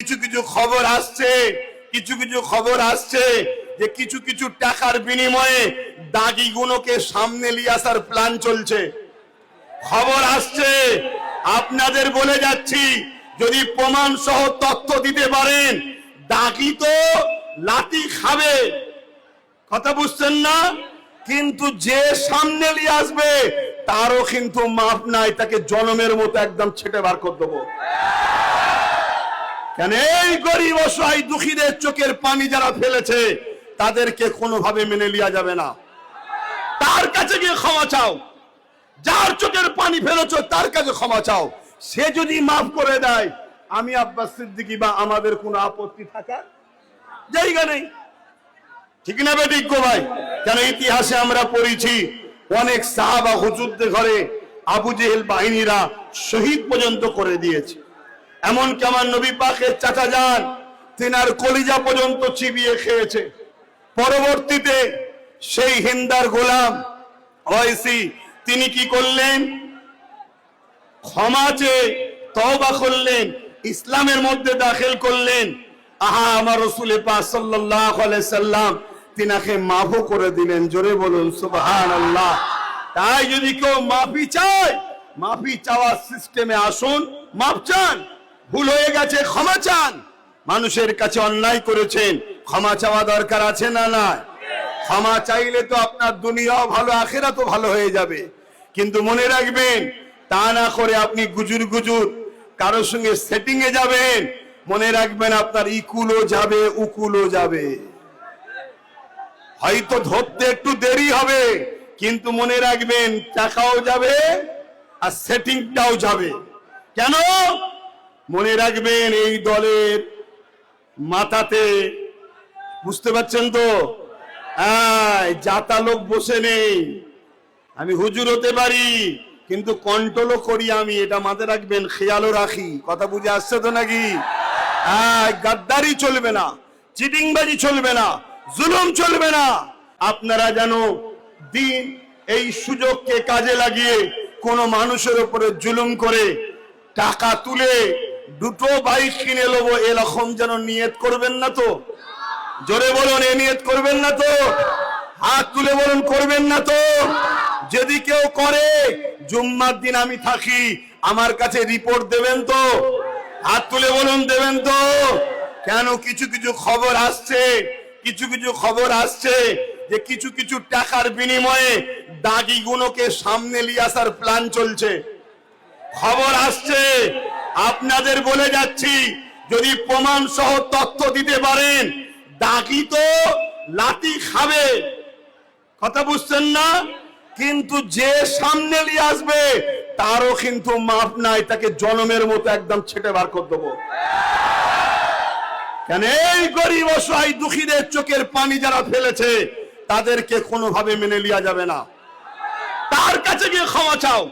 কিছু কিছু খবর আসছে যে কিছু কিছু টাকার বিনিময়ে দাগিগুলোকে সামনে নিয়ে আসার প্ল্যান চলছে। খবর আসছে, আপনাদের বলে যাচ্ছি, যদি প্রমাণ সহ তথ্য দিতে পারেন, দাগি তো লাঠি খাবে, কথা বুঝছেন না? কিন্তু যে সামনে নিয়ে আসবে তারও কিন্তু মাপ নাই, তাকে জনমের মতো একদম ছেটে বার করে দেবো। কেন এই গরিব অসহায় দুঃখীদের চোখের পানি যারা ফেলেছে তাদেরকে কোনোভাবে মেনে নেওয়া যাবে না। তার কাছে গিয়ে ক্ষমা চাও, যার চোখের পানি ফেলেছ তার কাছে ক্ষমা চাও। সে যদি মাফ করে দেয়, আমি আব্বাস সিদ্দিকী বা আমাদের কোনো আপত্তি থাকার জায়গা নেই। ঠিক না বেঠিক গো ভাই? কেন ইতিহাসে আমরা পড়েছি অনেক সাহাবা হুজুরদের ঘরে আবু জেহেল বাহিনীরা শহীদ পর্যন্ত করে দিয়েছে। এমনকি আমার নবী পাকের চাচা যান, তিনার কলিজা পর্যন্ত চিবিয়ে খেয়েছে। পরবর্তীতে সেই হিন্দার গোলাম ওয়াইসি তিনি কি করলেন? ক্ষমা চেয়ে তওবা করলেন, ইসলামের মধ্যে দাখিল করলেন। আমার রাসূল পাক সাল্লাল্লাহু আলাইহি সাল্লাম তিনাকে মাফও করে দিলেন। জোরে বলুন সুবহানাল্লাহ। তাই যদি কেউ মাফি চায়, মাফি চাওয়ার সিস্টেমে আসুন, মাফ চান, ভুল হয়ে গেছে ক্ষমা চান। মানুষের কাছে অন্যায় করেছেন, ক্ষমা চাওয়া দরকার আছে না? না, ক্ষমা চাইলে তো আপনার দুনিয়াও ভালো, আখিরাতও ভালো হয়ে যাবে। কিন্তু মনে রাখবেন, তা না করে আপনি গুজুর কারোর সঙ্গে সেটিং এ যাবেন, মনে রাখবেন আপনার ইকুলও যাবে, উকুলও যাবে। হয়তো ধরতে একটু দেরি হবে, কিন্তু মনে রাখবেন টাকাও যাবে আর সেটিংটাও যাবে। কেন? মনে রাখবেন এই দলের মাথাতে, বুঝতে পারছেন তো, জাতা লোক বসে নেই। আমি হুজুর হতে পারি, কিন্তু কন্ট্রোলও করি আমি, এটা মাথায় রাখবেন, খেয়ালও রাখি। কথা বুঝে আসছে তো নাকি? গাদ্দারি চলবে না, চিটিংবাজি চলবে না, জুলুম চলবে না। আপনারা যেন দিন এই সুযোগকে কাজে লাগিয়ে কোন মানুষের উপরে জুলুম করে টাকা তুলে দুটো বাইক কিনে নেবো এরকম যেন নিয়ত করবেন না তো। জোরে বলুন, এ নিয়ত করবেন না তো? হাত তুলে বলুন, করবেন না তো? যদি কেউ করে, জুম্মার দিন আমি থাকি, আমার কাছে রিপোর্ট দেবেন তো? হাত তুলে বলুন, দেবেন তো? কেন কিছু কিছু খবর আসছে যে কিছু কিছু টাকার বিনিময়ে দাগিগুলোকে সামনে নিয়ে আসার প্ল্যান চলছে। খবর আসছে, আপনাদের বলে যাচ্ছি, যদি প্রমাণ সহ তথ্য দিতে পারেন, দাগি তো লাঠি খাবে, কথা বুঝছেন না? কিন্তু যে সামনে নিয়ে আসবে তারও কিন্তু মাপ নাই, তাকে জনমের মতো একদম ছেটে বার করে দেবো। কেন এই গরিব অসহায় দুঃখীদের চোখের পানি যারা ফেলেছে তাদেরকে কোনোভাবে মেনে নেওয়া যাবে না। তার কাছে গিয়ে ক্ষমা চাও,